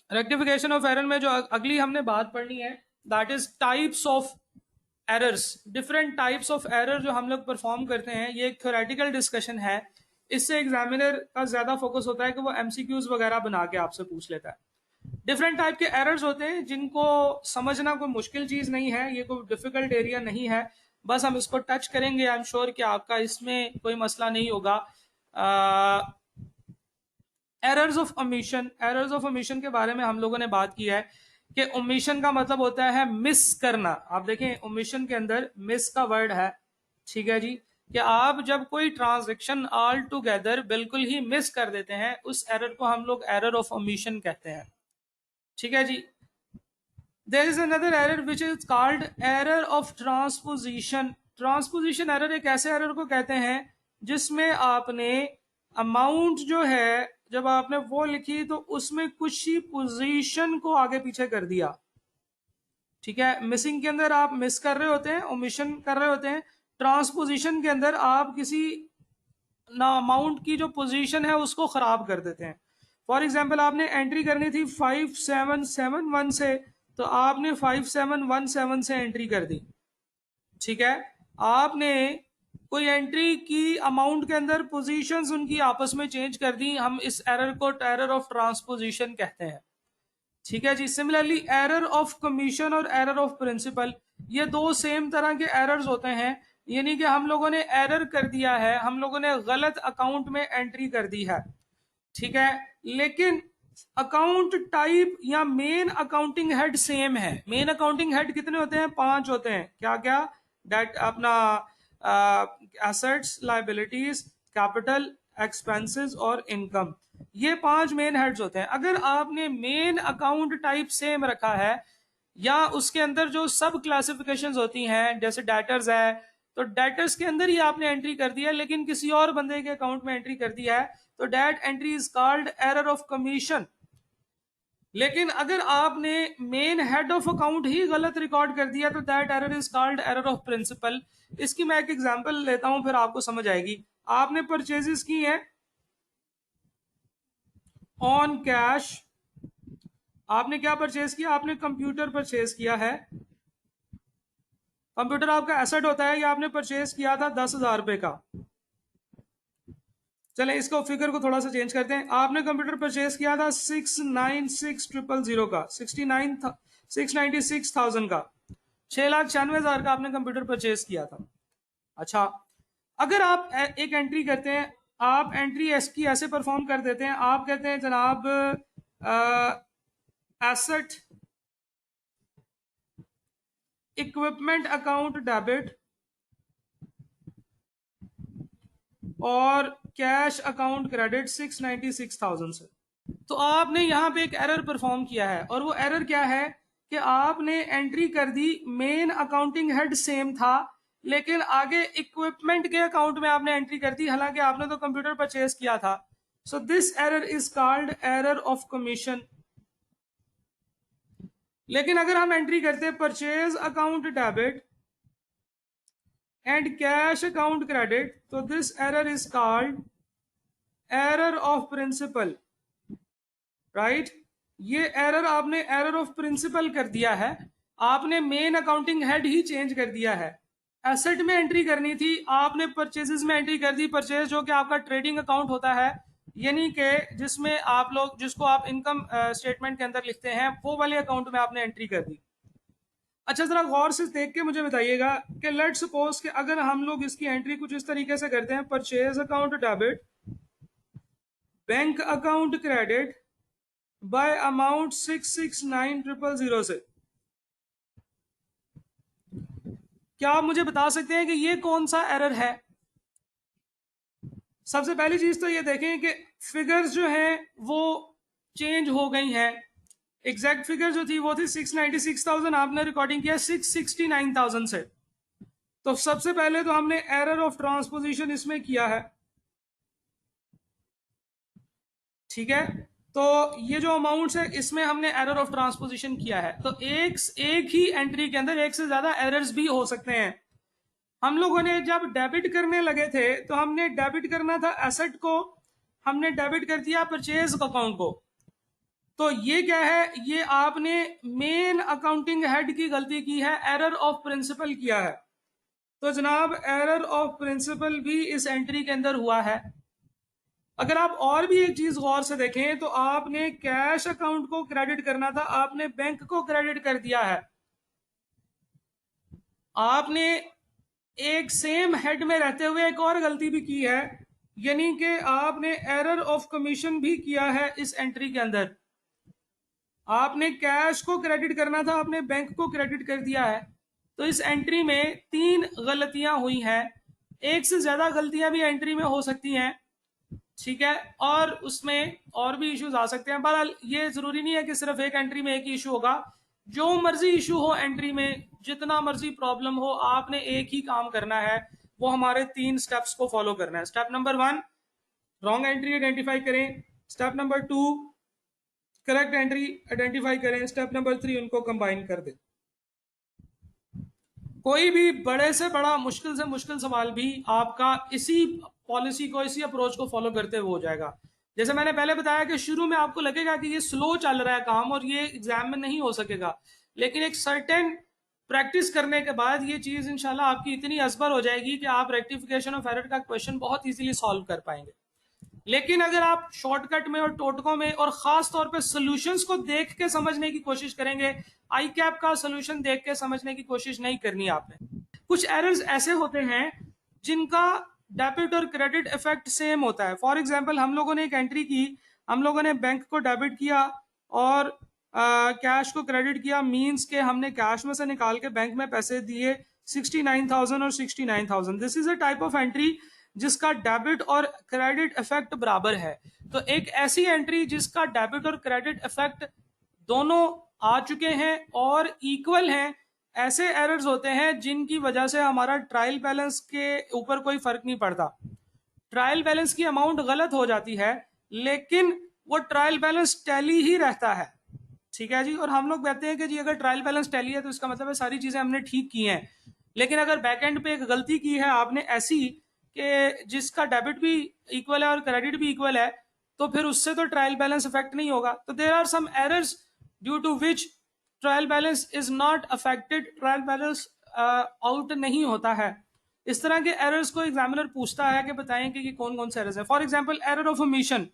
Rectification of error में जो अगली हमने बात पढ़नी है that is types of errors. Different types of error जो हम लोग परफॉर्म करते हैं, ये एक थ्योरेटिकल डिस्कशन है। इससे एग्जामिनर का ज्यादा फोकस होता है कि वो एमसीक्यूज वगैरह बना के आपसे पूछ लेता है। डिफरेंट टाइप के एरर्स होते हैं जिनको समझना कोई मुश्किल चीज नहीं है, ये कोई डिफिकल्ट एरिया नहीं है। बस हम इसको टच करेंगे, आई एम श्योर कि आपका इसमें कोई मसला नहीं होगा। Errors of omission, errors of omission के बारे में हम लोगों ने बात की है कि ओमिशन का मतलब होता है मिस करना। आप देखें ओमिशन के अंदर मिस का वर्ड है, ठीक है जी, कि आप जब कोई ट्रांजेक्शन ऑल टुगेदर बिल्कुल ही मिस कर देते हैं, उस एरर को हम लोग एरर ऑफ ओमिशन कहते हैं, ठीक है जी। There is another error which is called error of transposition. Transposition error एक ऐसे एरर को कहते हैं जिसमें आपने अमाउंट जो है जब आपने वो लिखी तो उसमें कुछ ही पोजीशन को आगे पीछे कर दिया, ठीक है। मिसिंग के अंदर आप मिस कर रहे होते हैं, ओमिशन कर रहे होते हैं। ट्रांसपोजिशन के अंदर आप किसी ना अमाउंट की जो पोजीशन है उसको खराब कर देते हैं। फॉर एग्जाम्पल आपने एंट्री करनी थी 5771 से, तो आपने 5717 से एंट्री कर दी, ठीक है। आपने कोई एंट्री की अमाउंट के अंदर पोजीशंस उनकी आपस में चेंज कर दी, हम इस एरर को एरर ऑफ ट्रांसपोजिशन कहते हैं, ठीक है जी। सिमिलरली एरर ऑफ कमीशन और एरर ऑफ प्रिंसिपल, ये दो सेम तरह के एरर्स होते हैं। यानी कि हम लोगों ने एरर कर दिया है, हम लोगों ने गलत अकाउंट में एंट्री कर दी है, ठीक है, लेकिन अकाउंट टाइप या मेन अकाउंटिंग हेड सेम है। मेन अकाउंटिंग हेड कितने होते हैं? 5 होते हैं। क्या क्या? डेट अपना एसेट्स, लायबिलिटीज, कैपिटल, एक्सपेंसेस और इनकम, ये 5 मेन हेड्स होते हैं। अगर आपने मेन अकाउंट टाइप सेम रखा है या उसके अंदर जो सब क्लासिफिकेशंस होती हैं जैसे डेटर्स है, तो डेटर्स के अंदर ही आपने एंट्री कर दिया लेकिन किसी और बंदे के अकाउंट में एंट्री कर दिया है, तो that entry is called error of commission. लेकिन अगर आपने मेन हेड ऑफ अकाउंट ही गलत रिकॉर्ड कर दिया तो that error is called error of principle. इसकी मैं एक एग्जांपल लेता हूं फिर आपको समझ आएगी। आपने परचेजेस की हैं ऑन कैश, आपने क्या परचेज किया? आपने कंप्यूटर परचेज किया है। कंप्यूटर आपका एसेट होता है, या आपने परचेज किया था 10,000 रुपए का। चले इसको फिगर को थोड़ा सा चेंज करते हैं। आपने कंप्यूटर परचेज किया था 696,000 का, 696,000 का, 6,96,000 का आपने कंप्यूटर परचेज किया था। अच्छा, अगर आप एक एंट्री करते हैं, आप एंट्री की ऐसे परफॉर्म कर देते हैं, आप कहते हैं जनाब एसेट इक्विपमेंट अकाउंट डेबिट और कैश अकाउंट क्रेडिट 696,000 से, तो आपने यहां पे एक एरर परफॉर्म किया है। और वो एरर क्या है कि आपने एंट्री कर दी, मेन अकाउंटिंग हेड सेम था लेकिन आगे इक्विपमेंट के अकाउंट में आपने एंट्री कर दी, हालांकि आपने तो कंप्यूटर परचेज किया था। So this error is called error of commission. लेकिन अगर हम एंट्री करते हैं purchase account debit and cash account credit, तो this error is called error of principle, right. ये एरर आपने एरर ऑफ प्रिंसिपल कर दिया है, आपने मेन अकाउंटिंग हेड ही चेंज कर दिया है। एसेट में एंट्री करनी थी, आपने परचेजेस में एंट्री कर दी। परचेज जो कि आपका ट्रेडिंग अकाउंट होता है, यानी कि जिसमें आप लोग, जिसको आप इनकम स्टेटमेंट के अंदर लिखते हैं, वो वाले अकाउंट में आपने एंट्री कर दी। अच्छा, जरा गौर से देख के मुझे बताइएगा कि लेट सपोज कि अगर हम लोग इसकी एंट्री कुछ इस तरीके से करते हैं, purchase account debit, bank account credit by amount 669,000 से, क्या आप मुझे बता सकते हैं कि ये कौन सा एरर है? सबसे पहली चीज तो ये देखें कि फिगर्स जो हैं वो चेंज हो गई हैं। एग्जैक्ट फिगर जो थी वो थी 696,000, आपने रिकॉर्डिंग किया 669,000 से। तो सबसे पहले तो हमने एरर ऑफ ट्रांसपोजिशन इसमें किया है, ठीक है। तो ये जो अमाउंट्स है इसमें हमने एरर ऑफ ट्रांसपोजिशन किया है। तो एक ही एंट्री के अंदर एक से ज्यादा एरर्स भी हो सकते हैं। हम लोगों ने जब डेबिट करने लगे थे तो हमने डेबिट करना था एसेट को, हमने डेबिट कर दिया परचेज अकाउंट को। तो ये क्या है, ये आपने मेन अकाउंटिंग हेड की गलती की है, एरर ऑफ प्रिंसिपल किया है। तो जनाब एरर ऑफ प्रिंसिपल भी इस एंट्री के अंदर हुआ है। अगर आप और भी एक चीज गौर से देखें तो आपने कैश अकाउंट को क्रेडिट करना था, आपने बैंक को क्रेडिट कर दिया है। आपने एक सेम हेड में रहते हुए एक और गलती भी की है, यानी कि आपने एरर ऑफ कमीशन भी किया है इस एंट्री के अंदर। आपने कैश को क्रेडिट करना था, आपने बैंक को क्रेडिट कर दिया है। तो इस एंट्री में 3 गलतियां हुई हैं। एक से ज्यादा गलतियां भी एंट्री में हो सकती हैं, ठीक है, और उसमें और भी इश्यूज आ सकते हैं। बहरहाल ये जरूरी नहीं है कि सिर्फ एक एंट्री में एक ही इशू होगा। जो मर्जी इशू हो एंट्री में, जितना मर्जी प्रॉब्लम हो, आपने एक ही काम करना है, वो हमारे 3 स्टेप्स को फॉलो करना है। Step number 1, wrong entry identify करें। Step number 2, correct entry identify करें। स्टेप नंबर 3, उनको कंबाइन कर दें। कोई भी बड़े से बड़ा, मुश्किल से मुश्किल सवाल भी आपका इसी पॉलिसी को, इसी अप्रोच को फॉलो करते हुए हो जाएगा। जैसे मैंने पहले बताया कि शुरू में आपको लगेगा कि ये स्लो चल रहा है काम और ये एग्जाम में नहीं हो सकेगा, लेकिन एक सर्टेन प्रैक्टिस करने के बाद ये चीज इंशाल्लाह आपकी इतनी असबर हो जाएगी कि आप रेक्टिफिकेशन ऑफ एरर का क्वेश्चन बहुत इजीली सॉल्व कर पाएंगे। लेकिन अगर आप शॉर्टकट में और टोटकों में और खास तौर पे सॉल्यूशंस को देख के समझने की कोशिश करेंगे, आई कैप का सॉल्यूशन देख के समझने की कोशिश नहीं करनी आपने। कुछ एरर्स ऐसे होते हैं जिनका डेबिट और क्रेडिट इफेक्ट सेम होता है। फॉर एग्जांपल, हम लोगों ने एक एंट्री की, हम लोगों ने बैंक को डेबिट किया और कैश को क्रेडिट किया, मींस के हमने कैश में से निकाल के बैंक में पैसे दिए 69,000 और 69,000। This is a type of entry जिसका डेबिट और क्रेडिट इफेक्ट बराबर है। तो एक ऐसी एंट्री जिसका डेबिट और क्रेडिट इफेक्ट दोनों आ चुके हैं और इक्वल हैं, ऐसे एरर्स होते हैं जिनकी वजह से हमारा ट्रायल बैलेंस के ऊपर कोई फर्क नहीं पड़ता। ट्रायल बैलेंस की अमाउंट गलत हो जाती है, लेकिन वो ट्रायल बैलेंस टैली ही रहता है, ठीक है जी। और हम लोग कहते हैं कि जी अगर ट्रायल बैलेंस टैली है तो इसका मतलब है सारी चीजें हमने ठीक की हैं। लेकिन अगर बैक एंड पे एक गलती की है आपने ऐसी कि जिसका डेबिट भी इक्वल है और क्रेडिट भी इक्वल है, तो फिर उससे तो ट्रायल बैलेंस इफेक्ट नहीं होगा। तो there are some errors due to which trial balance is not affected, trial balance out नहीं होता है। इस तरह के एरर्स को एग्जामिनर पूछता है कि बताएं कि कौन कौन से एरर्स हैं। For example, error of omission,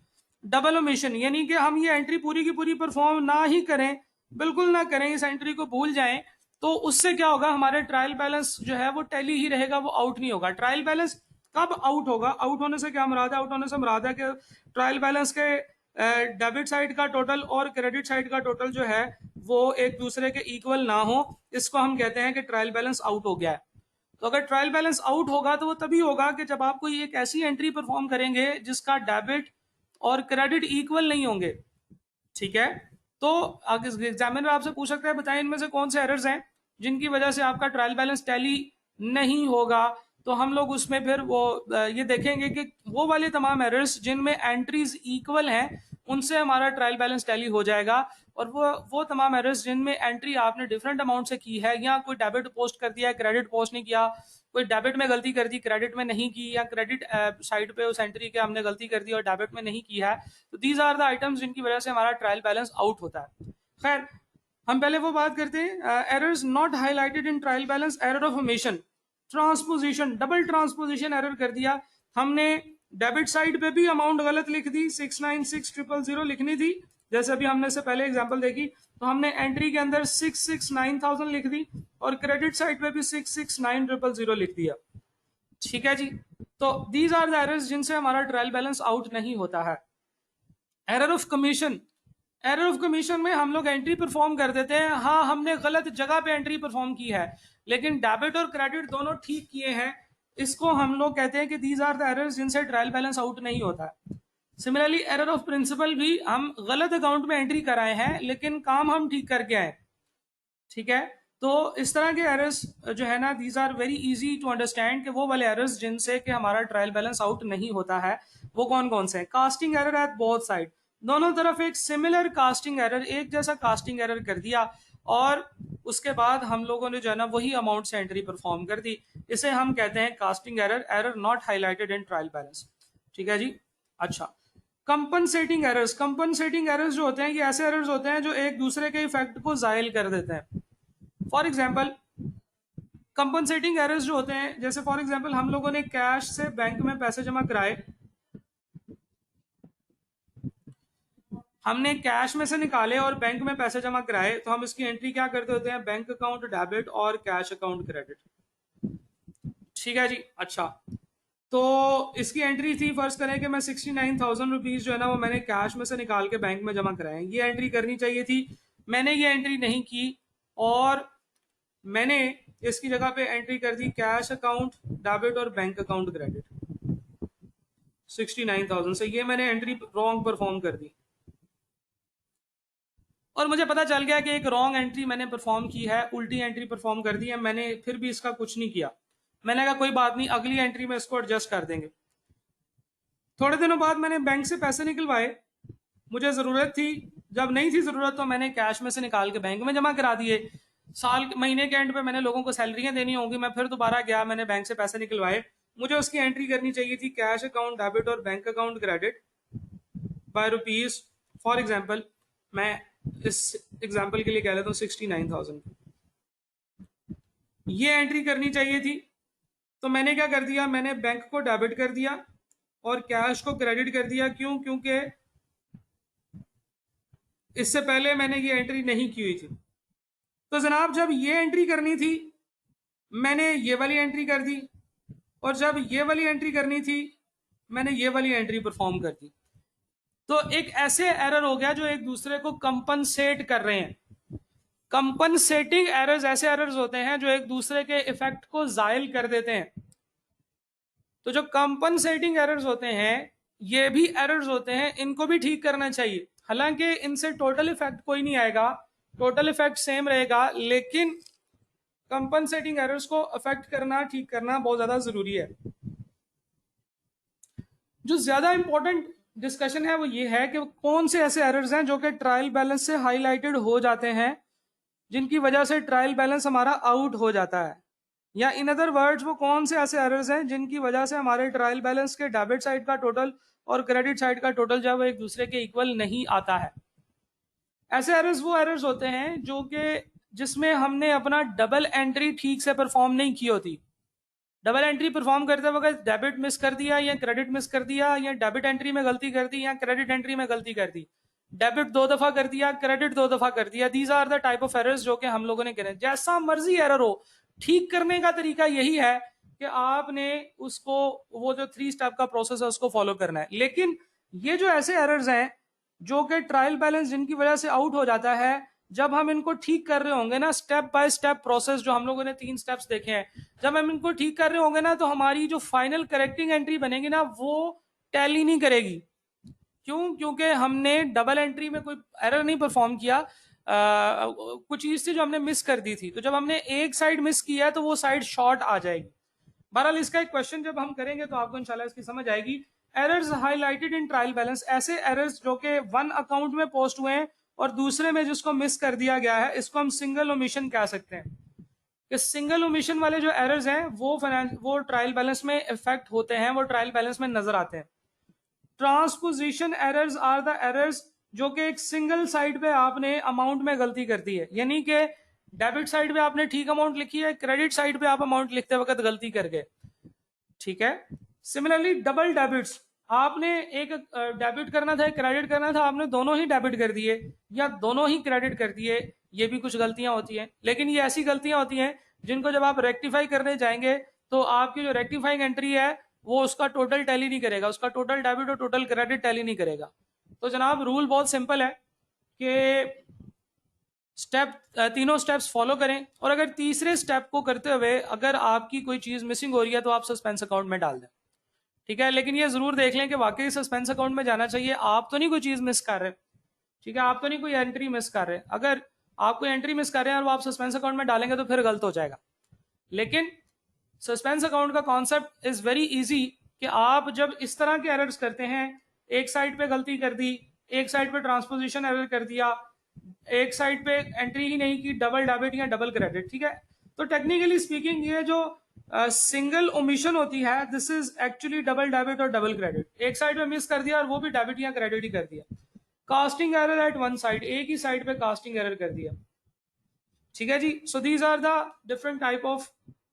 double omission, यानी कि हम ये एंट्री पूरी की पूरी परफॉर्म ना ही करें, बिल्कुल ना करें, इस एंट्री को भूल जाएं, तो उससे क्या होगा, हमारे ट्रायल बैलेंस जो है वो टैली ही रहेगा, वो आउट नहीं होगा। ट्रायल बैलेंस कब आउट होगा? आउट होने से क्या मुराद है? आउट होने से मुराद है कि ट्रायल बैलेंस के डेबिट साइड का टोटल और क्रेडिट साइड का टोटल जो है वो एक दूसरे के इक्वल ना हो। इसको हम कहते हैं कि ट्रायल बैलेंस आउट हो गया है। तो अगर ट्रायल बैलेंस आउट होगा तो वो तभी होगा कि जब आप कोई एक ऐसी एंट्री परफॉर्म करेंगे जिसका डेबिट और क्रेडिट इक्वल नहीं होंगे, ठीक है। तो एग्जामिनर आपसे पूछ सकता है बताएं इनमें से कौन से एरर्स हैं जिनकी वजह से आपका ट्रायल बैलेंस टैली नहीं होगा। तो हम लोग उसमें फिर वो ये देखेंगे कि वो वाले तमाम एरर्स जिनमें एंट्रीज इक्वल हैं उनसे हमारा ट्रायल बैलेंस टैली हो जाएगा, और वो तमाम एरर्स जिनमें एंट्री आपने डिफरेंट अमाउंट से की है, या कोई डेबिट पोस्ट कर दिया है क्रेडिट पोस्ट नहीं किया, कोई डेबिट में गलती कर दी क्रेडिट में नहीं की, या क्रेडिट साइड पे उस एंट्री के हमने गलती कर दी और डेबिट में नहीं की है, तो दीज आर द आइटम्स जिनकी वजह से हमारा ट्रायल बैलेंस आउट होता है। खैर, हम पहले वो बात करते हैं, errors not highlighted in trial balance, error of omission, transposition, double transposition error कर दिया हमने। डेबिट साइड पे भी अमाउंट गलत लिख दी, 696,000 लिखनी थी, जैसे अभी हमने से पहले एग्जांपल देखी, तो हमने एंट्री के अंदर 669,000 लिख दी और क्रेडिट साइड पे भी 669,000 लिख दिया, ठीक है जी। तो दीज आर द एरर्स जिनसे हमारा ट्रायल बैलेंस आउट नहीं होता है। Error of commission, error of commission में हम लोग एंट्री परफॉर्म कर देते हैं, हाँ हमने गलत जगह पे एंट्री परफॉर्म की है, लेकिन डेबिट और क्रेडिट दोनों ठीक किए हैं, इसको हम लोग कहते हैं कि दीज आर द एरर्स जिनसे ट्रायल बैलेंस आउट नहीं होता है। सिमिलरली एरर ऑफ प्रिंसिपल भी, हम गलत अकाउंट में एंट्री कराए हैं लेकिन काम हम ठीक करके आए, ठीक है। तो इस तरह के एरर्स जो है ना, these are very easy to understand, कि वो वाले एरर्स जिनसे कि हमारा ट्रायल बैलेंस आउट नहीं होता है वो कौन कौन से हैं। Casting error at both side, दोनों तरफ एक सिमिलर कास्टिंग एरर, एक जैसा कास्टिंग एरर कर दिया और उसके बाद हम लोगों ने जो है ना वही अमाउंट से एंट्री परफॉर्म कर दी, इसे हम कहते हैं casting error, error not highlighted in trial balance, ठीक है जी। अच्छा, कंपनसेटिंग एरर्स, कंपनसेटिंग एरर्स जो होते हैं ये ऐसे एरर्स होते हैं जो एक दूसरे के इफेक्ट को जायल कर देते हैं। फॉर एग्जाम्पल कंपनसेटिंग एरर्स जो होते हैं, जैसे फॉर एग्जाम्पल हम लोगों ने कैश से बैंक में पैसे जमा कराए, हमने कैश में से निकाले और बैंक में पैसे जमा कराए, तो हम इसकी एंट्री क्या करते होते हैं, बैंक अकाउंट डेबिट और कैश अकाउंट क्रेडिट। ठीक है जी। अच्छा, तो इसकी एंट्री थी, फर्ज करें कि मैं 69,000 रुपीज जो है ना वो मैंने कैश में से निकाल के बैंक में जमा कराए, ये एंट्री करनी चाहिए थी, मैंने ये एंट्री नहीं की और मैंने इसकी जगह पे एंट्री कर दी कैश अकाउंट डेबिट और बैंक अकाउंट क्रेडिट 69,000 से, ये मैंने एंट्री रॉन्ग परफॉर्म कर दी और मुझे पता चल गया कि एक रॉन्ग एंट्री मैंने परफॉर्म की है, उल्टी एंट्री परफॉर्म कर दी है मैंने, फिर भी इसका कुछ नहीं किया। मैंने कहा कोई बात नहीं, अगली एंट्री में इसको एडजस्ट कर देंगे। थोड़े दिनों बाद मैंने बैंक से पैसे निकलवाए, मुझे ज़रूरत थी, जब नहीं थी ज़रूरत तो मैंने कैश में से निकाल के बैंक में जमा करा दिए। साल महीने के एंड पे मैंने लोगों को सैलरियां देनी होंगी, मैं फिर दोबारा गया, मैंने बैंक से पैसे निकलवाए, मुझे उसकी एंट्री करनी चाहिए थी कैश अकाउंट डेबिट और bank account credit by rupees, for example मैं इस एग्जाम्पल के लिए कह लेता हूँ 69,000, ये एंट्री करनी चाहिए थी। तो मैंने क्या कर दिया, मैंने बैंक को डेबिट कर दिया और कैश को क्रेडिट कर दिया। क्यों? क्योंकि इससे पहले मैंने ये एंट्री नहीं की हुई थी। तो जनाब जब ये एंट्री करनी थी मैंने ये वाली एंट्री कर दी, और जब ये वाली एंट्री करनी थी मैंने ये वाली एंट्री परफॉर्म कर दी। तो एक ऐसे एरर हो गया जो एक दूसरे को कंपनसेट कर रहे हैं। कंपनसेटिंग एरर्स ऐसे एरर्स होते हैं जो एक दूसरे के इफेक्ट को जायल कर देते हैं। तो जो कंपनसेटिंग एरर्स होते हैं ये भी एरर्स होते हैं, इनको भी ठीक करना चाहिए। हालांकि इनसे टोटल इफेक्ट कोई नहीं आएगा, टोटल इफेक्ट सेम रहेगा, लेकिन कंपनसेटिंग एरर्स को अफेक्ट करना, ठीक करना बहुत ज्यादा जरूरी है। जो ज्यादा इंपॉर्टेंट डिस्कशन है वो ये है कि कौन से ऐसे एरर्स हैं जो कि ट्रायल बैलेंस से हाईलाइटेड हो जाते हैं, जिनकी वजह से ट्रायल बैलेंस हमारा आउट हो जाता है, या इन अदर वर्ड्स वो कौन से ऐसे एरर्स हैं जिनकी वजह से हमारे ट्रायल बैलेंस के डेबिट साइड का टोटल और क्रेडिट साइड का टोटल जब एक दूसरे के इक्वल नहीं आता है। ऐसे एरर्स वो एरर्स होते हैं जो कि जिसमें हमने अपना डबल एंट्री ठीक से परफॉर्म नहीं की होती। डबल एंट्री परफॉर्म करते वक्त डेबिट मिस कर दिया या क्रेडिट मिस कर दिया, या डेबिट एंट्री में गलती कर दी या क्रेडिट एंट्री में गलती कर दी, डेबिट 2 दफा कर दिया, क्रेडिट 2 दफा कर दिया। These are the type of errors जो कि हम लोगों ने करे। जैसा मर्जी एरर हो, ठीक करने का तरीका यही है कि आपने उसको, वो जो 3 स्टेप का प्रोसेस है उसको फॉलो करना है। लेकिन ये जो ऐसे एरर्स हैं जो कि ट्रायल बैलेंस जिनकी वजह से आउट हो जाता है, जब हम इनको ठीक कर रहे होंगे ना, स्टेप बाय स्टेप प्रोसेस जो हम लोगों ने 3 स्टेप्स देखे हैं, जब हम इनको ठीक कर रहे होंगे ना तो हमारी जो फाइनल करेक्टिंग एंट्री बनेगी ना वो टैली नहीं करेगी। क्यों? क्योंकि हमने डबल एंट्री में कोई एरर नहीं परफॉर्म किया, कुछ चीज थी जो हमने मिस कर दी थी, तो जब हमने एक साइड मिस किया है तो वो साइड शॉर्ट आ जाएगी। बहरहाल इसका एक क्वेश्चन जब हम करेंगे तो आपको इंशाल्लाह इसकी समझ आएगी। Errors highlighted in trial balance, ऐसे एरर्स जो कि वन अकाउंट में पोस्ट हुए हैं और दूसरे में जिसको मिस कर दिया गया है, इसको हम सिंगल ओमिशन कह सकते हैं। इस सिंगल ओमिशन वाले जो एरर्स हैं वो ट्रायल बैलेंस में इफेक्ट होते हैं, वो ट्रायल बैलेंस में नजर आते हैं। Transposition errors are the errors जो कि एक सिंगल साइड पे आपने अमाउंट में गलती कर दी है, यानी कि डेबिट साइड पे आपने ठीक अमाउंट लिखी है, क्रेडिट साइड पे आप अमाउंट लिखते वक्त गलती कर गए। ठीक है। सिमिलरली डबल डेबिट्स, आपने एक डेबिट करना था, एक क्रेडिट करना था, आपने दोनों ही डेबिट कर दिए या दोनों ही क्रेडिट कर दिए, ये भी कुछ गलतियां होती हैं। लेकिन ये ऐसी गलतियां होती हैं जिनको जब आप रेक्टिफाई करने जाएंगे तो आपकी जो रेक्टिफाइंग एंट्री है वो उसका टोटल टैली नहीं करेगा, उसका टोटल डेबिट और टोटल क्रेडिट टैली नहीं करेगा। तो जनाब रूल बहुत सिंपल है कि तीनों स्टेप्स फॉलो करें, और अगर तीसरे स्टेप को करते हुए अगर आपकी कोई चीज मिसिंग हो रही है तो आप सस्पेंस अकाउंट में डाल दें। ठीक है, लेकिन ये जरूर देख लें कि वाकई सस्पेंस अकाउंट में जाना चाहिए, आप तो नहीं कोई चीज मिस कर रहे। ठीक है, आप तो नहीं कोई एंट्री मिस कर रहे। अगर आप कोई एंट्री मिस कर रहे हैं और वो आप सस्पेंस अकाउंट में डालेंगे तो फिर गलत हो जाएगा। लेकिन सस्पेंस अकाउंट का कॉन्सेप्ट इज वेरी इजी कि आप जब इस तरह के एरर्स करते हैं, एक साइड पे गलती कर दी, एक साइड पे ट्रांसपोजिशन एरर कर दिया, एक साइड पे एंट्री ही नहीं की, डबल डेबिट या डबल क्रेडिट। ठीक है, तो टेक्निकली स्पीकिंग ये जो सिंगल ओमिशन होती है, this is actually double debit और डबल क्रेडिट, एक साइड पे मिस कर दिया और वो भी डेबिट या क्रेडिट ही कर दिया। Casting error at one side, एक ही साइड पे कास्टिंग एरर कर दिया, ठीक है जी। So these are the different type of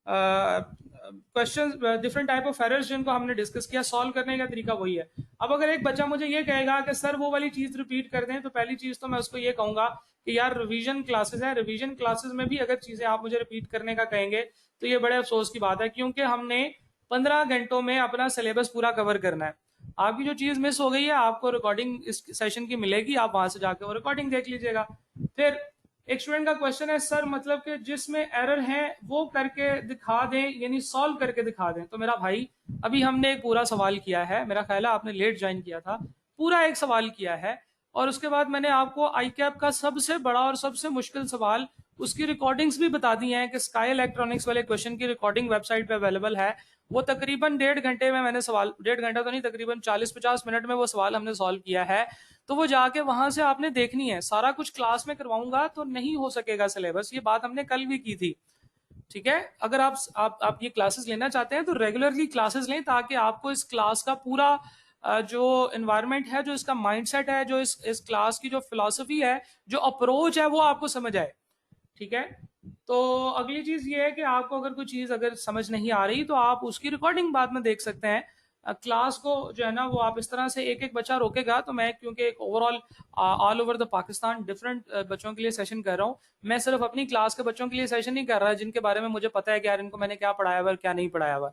question, different type of errors जिनको हमने डिस्कस किया। सॉल्व करने का तरीका वही है। अब अगर एक बच्चा मुझे ये कहेगा कि सर वो वाली चीज रिपीट कर दें, तो पहली चीज तो मैं उसको ये कहूंगा कि यार रिवीजन क्लासेस है, रिवीजन क्लासेस में भी अगर चीजें आप मुझे रिपीट करने का कहेंगे तो ये बड़े अफसोस की बात है, क्योंकि हमने 15 घंटों में अपना सिलेबस पूरा कवर करना है। आपकी जो चीज मिस हो गई है, आपको रिकॉर्डिंग इस सेशन की मिलेगी, आप वहां से जाकर वो रिकॉर्डिंग देख लीजिएगा। फिर एक स्टूडेंट का क्वेश्चन है सर मतलब कि जिसमें एरर है वो करके दिखा दें, यानी सॉल्व करके दिखा दें। तो मेरा भाई, अभी हमने एक पूरा सवाल किया है, मेरा ख्याल है आपने लेट ज्वाइन किया था, पूरा एक सवाल किया है, और उसके बाद मैंने आपको आई कैप का सबसे बड़ा और सबसे मुश्किल सवाल, उसकी रिकॉर्डिंग्स भी बता दी हैं कि स्काई इलेक्ट्रॉनिक्स वाले क्वेश्चन की रिकॉर्डिंग वेबसाइट पे अवेलेबल है। वो तकरीबन 1.5 घंटे में मैंने सवाल, 1.5 घंटा तो नहीं, तकरीबन 40-50 मिनट में वो सवाल हमने सॉल्व किया है। तो वो जाके वहां से आपने देखनी है। सारा कुछ क्लास में करवाऊंगा तो नहीं हो सकेगा सिलेबस, ये बात हमने कल भी की थी, ठीक है। अगर आप ये क्लासेस लेना चाहते हैं तो रेगुलरली क्लासेस लें, ताकि आपको इस क्लास का पूरा जो एनवायरनमेंट है, जो इसका माइंडसेट है, जो इस क्लास की जो फिलॉसफी है, जो अप्रोच है, वो आपको समझ आए, ठीक है। तो अगली चीज ये है कि आपको अगर कोई चीज अगर समझ नहीं आ रही तो आप उसकी रिकॉर्डिंग बाद में देख सकते हैं। क्लास को जो है ना वो आप इस तरह से एक एक बच्चा रोकेगा, तो मैं क्योंकि एक overall all over the Pakistan different बच्चों के लिए सेशन कर रहा हूँ, मैं सिर्फ अपनी क्लास के बच्चों के लिए सेशन नहीं कर रहा जिनके बारे में मुझे पता है कि यार इनको मैंने क्या पढ़ाया हुआ क्या नहीं पढ़ाया हुआ।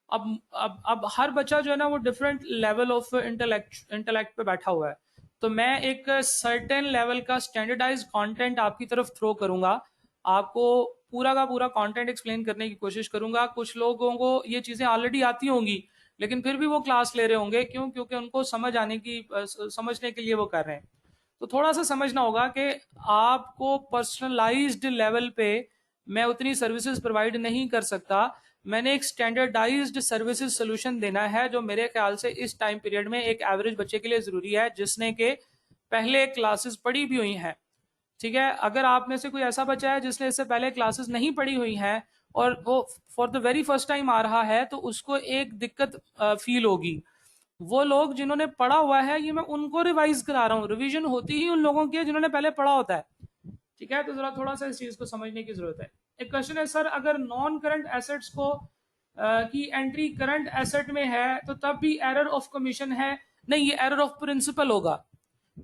अब हर बच्चा जो है ना वो डिफरेंट लेवल ऑफ इंटेलेक्ट पे बैठा हुआ है, तो मैं एक सर्टेन लेवल का स्टैंडर्डाइज कंटेंट आपकी तरफ थ्रो करूंगा, आपको पूरा का पूरा कंटेंट एक्सप्लेन करने की कोशिश करूंगा। कुछ लोगों को ये चीजें ऑलरेडी आती होंगी, लेकिन फिर भी वो क्लास ले रहे होंगे, क्यों? क्योंकि उनको समझ आने की समझने के लिए वो कर रहे हैं। तो थोड़ा सा समझना होगा कि आपको पर्सनलाइज्ड लेवल पे मैं उतनी सर्विसेज प्रोवाइड नहीं कर सकता। मैंने एक स्टैंडर्डाइज्ड सर्विसेज सोल्यूशन देना है, जो मेरे ख्याल से इस टाइम पीरियड में एक एवरेज बच्चे के लिए जरूरी है, जिसने के पहले क्लासेस पढ़ी भी हुई हैं, ठीक है। अगर आप में से कोई ऐसा बच्चा है जिसने इससे पहले क्लासेस नहीं पढ़ी हुई हैं और वो for the very first time आ रहा है, तो उसको एक दिक्कत फील होगी। वो लोग जिन्होंने पढ़ा हुआ है, ये मैं उनको रिवाइज करा रहा हूँ, रिवीजन होती ही उन लोगों की है जिन्होंने पहले पढ़ा होता है, ठीक है। तो जरा थोड़ा सा इस चीज को समझने की जरूरत है। एक क्वेश्चन है सर अगर नॉन करंट एसेट्स को की एंट्री करंट एसेट में है तो तब भी एरर ऑफ कमीशन है? नहीं, ये एरर ऑफ प्रिंसिपल होगा,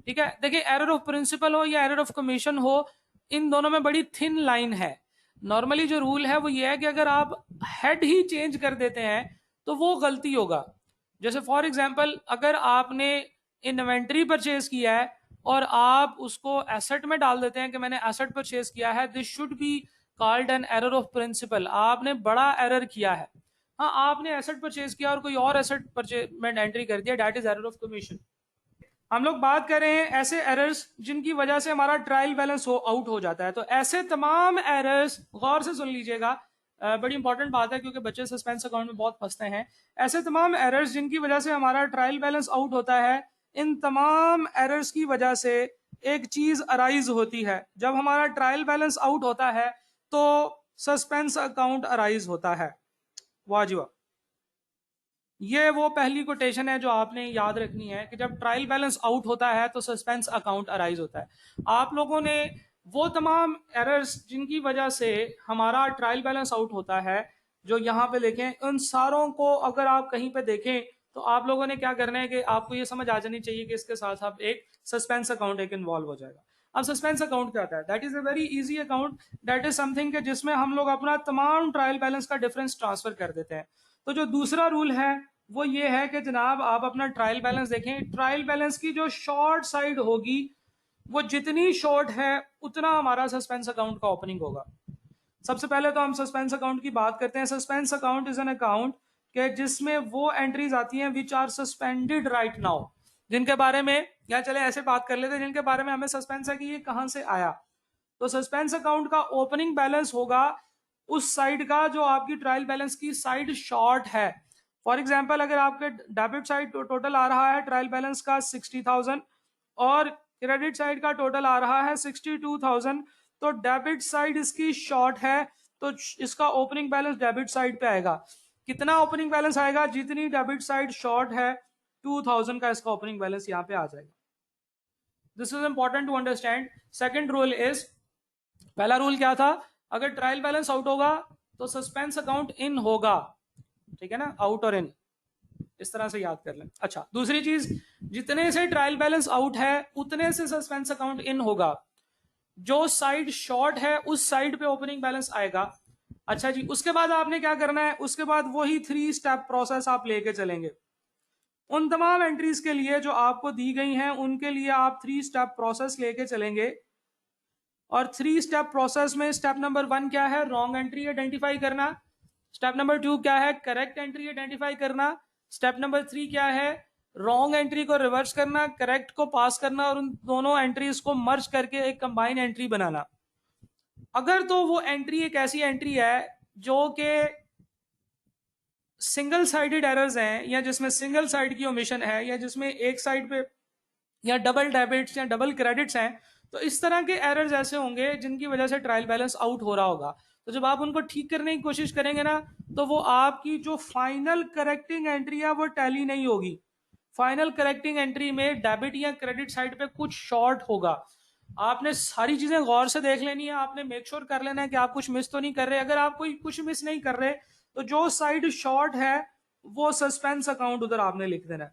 ठीक है। देखिए, एरर ऑफ प्रिंसिपल हो या एरर ऑफ कमीशन हो, इन दोनों में बड़ी थिन लाइन है। नॉर्मली जो रूल है वो ये है कि अगर आप हेड ही चेंज कर देते हैं तो वो गलती होगा। जैसे फॉर एग्जांपल, अगर आपने इन्वेंट्री परचेज किया है और आप उसको एसेट में डाल देते हैं कि मैंने एसेट परचेज किया है, this should be called an error of principle. आपने बड़ा एरर किया है। हाँ, आपने एसेट परचेज किया और कोई और एसेट परचेज में एंट्री कर दिया, that is error of commission. हम लोग बात कर रहे हैं ऐसे एरर्स जिनकी वजह से हमारा ट्रायल बैलेंस आउट हो जाता है। तो ऐसे तमाम एरर्स, गौर से सुन लीजिएगा, बड़ी इंपॉर्टेंट बात है क्योंकि बच्चे सस्पेंस अकाउंट में बहुत फंसते हैं। ऐसे तमाम एरर्स जिनकी वजह से हमारा ट्रायल बैलेंस आउट होता है, इन तमाम एरर्स की वजह से एक चीज अराइज होती है। जब हमारा ट्रायल बैलेंस आउट होता है तो सस्पेंस अकाउंट अराइज होता है। वाह जी वाह। ये वो पहली कोटेशन है जो आपने याद रखनी है कि जब ट्रायल बैलेंस आउट होता है तो सस्पेंस अकाउंट अराइज होता है। आप लोगों ने वो तमाम एरर्स जिनकी वजह से हमारा ट्रायल बैलेंस आउट होता है, जो यहाँ पे देखें, उन सारों को अगर आप कहीं पे देखें तो आप लोगों ने क्या करना है कि आपको ये समझ आ जानी चाहिए कि इसके साथ साथ एक सस्पेंस अकाउंट एक इन्वॉल्व हो जाएगा। अब सस्पेंस अकाउंट क्या होता है? That is a very easy account, that is something जिसमें हम लोग अपना तमाम ट्रायल बैलेंस का डिफरेंस ट्रांसफर कर देते हैं। तो जो दूसरा रूल है वो ये है कि जनाब आप अपना ट्रायल बैलेंस देखें, ट्रायल बैलेंस की जो शॉर्ट साइड होगी वो जितनी शॉर्ट है उतना हमारा सस्पेंस अकाउंट का ओपनिंग होगा। सबसे पहले तो हम सस्पेंस अकाउंट की बात करते हैं। Suspense account is an account के जिसमें वो एंट्रीज आती हैं which are suspended right now, जिनके बारे में, या चले ऐसे बात कर लेते हैं, जिनके बारे में हमें सस्पेंस है कि ये कहां से आया। तो सस्पेंस अकाउंट का ओपनिंग बैलेंस होगा उस साइड का जो आपकी ट्रायल बैलेंस की साइड शॉर्ट है। फॉर एग्जाम्पल, अगर आपके डेबिट साइड टोटल आ रहा है ट्रायल बैलेंस का 60,000 और क्रेडिट साइड का टोटल आ रहा है 62,000, तो डेबिट साइड इसकी शॉर्ट है, तो इसका ओपनिंग बैलेंस डेबिट साइड पे आएगा। कितना ओपनिंग बैलेंस आएगा? जितनी डेबिट साइड शॉर्ट है 2000 का इसका ओपनिंग बैलेंस यहाँ पे आ जाएगा। This is important to understand. Second rule is, पहला रूल क्या था? अगर ट्रायल बैलेंस आउट होगा तो सस्पेंस अकाउंट इन होगा, ठीक है ना, आउट और इन, इस तरह से याद कर लें। अच्छा, दूसरी चीज, जितने से ट्रायल बैलेंस आउट है उतने से सस्पेंस अकाउंट इन होगा। जो साइड शॉर्ट है उस साइड पे ओपनिंग बैलेंस आएगा। अच्छा जी, उसके बाद आपने क्या करना है? उसके बाद वही 3 स्टेप प्रोसेस आप लेके चलेंगे। उन तमाम एंट्रीज के लिए जो आपको दी गई हैं उनके लिए आप 3 स्टेप प्रोसेस लेके चलेंगे। और 3 स्टेप प्रोसेस में स्टेप नंबर 1 क्या है? रॉन्ग एंट्री आइडेंटिफाई करना। स्टेप नंबर 2 क्या है? करेक्ट एंट्री आइडेंटिफाई करना। स्टेप नंबर 3 क्या है? रॉन्ग एंट्री को रिवर्स करना, करेक्ट को पास करना और उन दोनों एंट्रीज को मर्ज करके एक कंबाइन एंट्री बनाना। अगर तो वो एंट्री एक ऐसी एंट्री है जो कि सिंगल साइडेड एरर्स हैं, या जिसमें सिंगल साइड की ओमिशन है, या जिसमें एक साइड पे या डबल डेबिट्स या डबल क्रेडिट्स हैं, तो इस तरह के एरर्स ऐसे होंगे जिनकी वजह से ट्रायल बैलेंस आउट हो रहा होगा। तो जब आप उनको ठीक करने की कोशिश करेंगे ना, तो वो आपकी जो फाइनल करेक्टिंग एंट्री है वो टैली नहीं होगी। फाइनल करेक्टिंग एंट्री में डेबिट या क्रेडिट साइड पे कुछ शॉर्ट होगा। आपने सारी चीजें गौर से देख लेनी है, आपने मेक श्योर कर लेना है कि आप कुछ मिस तो नहीं कर रहे। अगर आप कोई कुछ मिस नहीं कर रहे तो जो साइड शॉर्ट है वो सस्पेंस अकाउंट उधर आपने लिख देना है,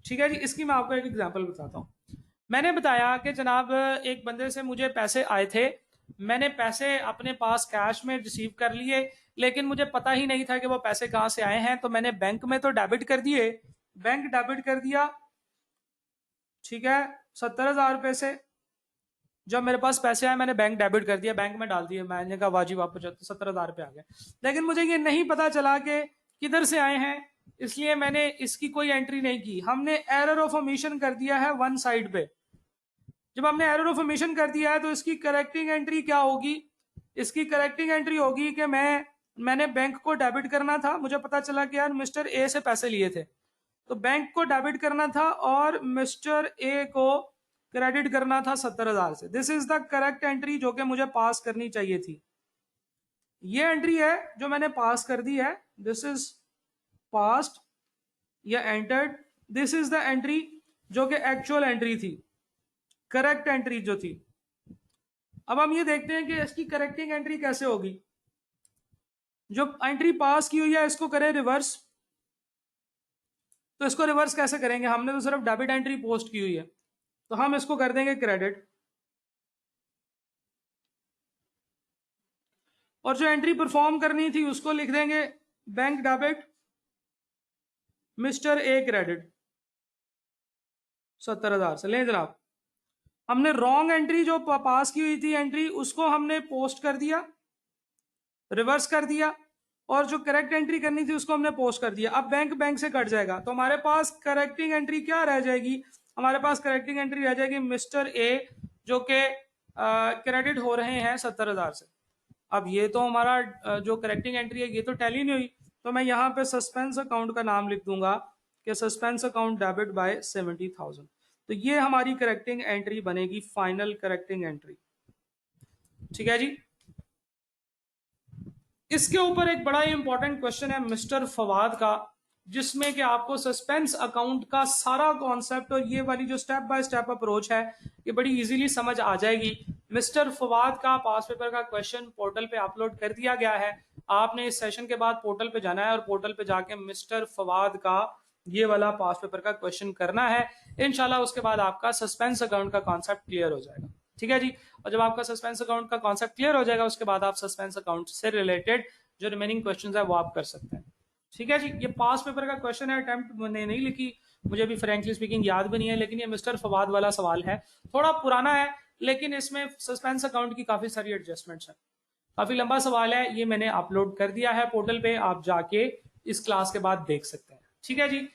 ठीक है जी। इसकी मैं आपको एक एग्जांपल बताता हूं। मैंने बताया कि जनाब एक बंदे से मुझे पैसे आए थे, मैंने पैसे अपने पास कैश में रिसीव कर लिए, लेकिन मुझे पता ही नहीं था कि वो पैसे कहां से आए हैं। तो मैंने बैंक में तो डेबिट कर दिए, बैंक डेबिट कर दिया, ठीक है, 70,000 रुपए से। जब मेरे पास पैसे आए मैंने बैंक डेबिट कर दिया, बैंक में डाल दिया। मैंने कहा वाजिब वापस 70,000 रुपये आ गए, लेकिन मुझे ये नहीं पता चला कि किधर से आए हैं, इसलिए मैंने इसकी कोई एंट्री नहीं की। हमने एरर ऑफ ओमिशन कर दिया है वन साइड पे। जब हमने एरर ऑफ ओमिशन कर दिया है तो इसकी करेक्टिंग एंट्री क्या होगी? इसकी करेक्टिंग एंट्री होगी कि मैंने बैंक को डेबिट करना था, मुझे पता चला कि यार मिस्टर ए से पैसे लिए थे, तो बैंक को डेबिट करना था और मिस्टर ए को क्रेडिट करना था 70,000 से। This is the correct entry जो कि मुझे पास करनी चाहिए थी। ये एंट्री है जो मैंने पास कर दी है, दिस इज पास्ट या entered. This is the entry जो कि एक्चुअल एंट्री थी, करेक्ट एंट्री जो थी। अब हम ये देखते हैं कि इसकी करेक्टिंग एंट्री कैसे होगी। जो एंट्री पास की हुई है इसको करें रिवर्स। तो इसको रिवर्स कैसे करेंगे? हमने तो सिर्फ डेबिट एंट्री पोस्ट की हुई है, तो हम इसको कर देंगे क्रेडिट। और जो एंट्री परफॉर्म करनी थी उसको लिख देंगे bank debit, mister a credit 70,000 से। लें जनाब, हमने रॉन्ग एंट्री जो पास की हुई थी एंट्री, उसको हमने पोस्ट कर दिया, रिवर्स कर दिया, और जो करेक्ट एंट्री करनी थी उसको हमने पोस्ट कर दिया। अब बैंक से कट जाएगा, तो हमारे पास करेक्टिंग एंट्री क्या रह जाएगी? हमारे पास करेक्टिंग एंट्री रह जाएगी मिस्टर ए जो कि क्रेडिट हो रहे हैं 70,000 से। अब ये तो हमारा जो करेक्टिंग एंट्री है ये तो टैली नहीं हुई, तो मैं यहाँ पे सस्पेंस अकाउंट का नाम लिख दूंगा कि सस्पेंस अकाउंट डेबिट बाय 70,000। तो ये हमारी करेक्टिंग एंट्री बनेगी, फाइनल करेक्टिंग एंट्री, ठीक है जी। इसके ऊपर एक बड़ा ही इंपॉर्टेंट क्वेश्चन है मिस्टर फवाद का, जिसमें कि आपको सस्पेंस अकाउंट का सारा कॉन्सेप्ट और ये वाली जो स्टेप बाय स्टेप अप्रोच है ये बड़ी इजीली समझ आ जाएगी। मिस्टर फवाद का पास पेपर का क्वेश्चन पोर्टल पे अपलोड कर दिया गया है। आपने इस सेशन के बाद पोर्टल पे जाना है और पोर्टल पे जाके मिस्टर फवाद का ये वाला पास पेपर का क्वेश्चन करना है। इंशाल्लाह उसके बाद आपका सस्पेंस अकाउंट का कॉन्सेप्ट क्लियर हो जाएगा, ठीक है जी। और जब आपका सस्पेंस अकाउंट का कॉन्सेप्ट क्लियर हो जाएगा उसके बाद आप सस्पेंस अकाउंट से रिलेटेड जो रिमेनिंग क्वेश्चंस है वो आप कर सकते हैं, ठीक है जी। ये पास पेपर का क्वेश्चन है, अटेम्प्ट मैंने नहीं लिखी, मुझे भी फ्रेंकली स्पीकिंग याद भी नहीं है, लेकिन ये मिस्टर फवाद वाला सवाल है, थोड़ा पुराना है, लेकिन इसमें सस्पेंस अकाउंट की काफी सारी एडजस्टमेंट्स हैं। काफी लंबा सवाल है, ये मैंने अपलोड कर दिया है पोर्टल पे, आप जाके इस क्लास के बाद देख सकते हैं, ठीक है जी।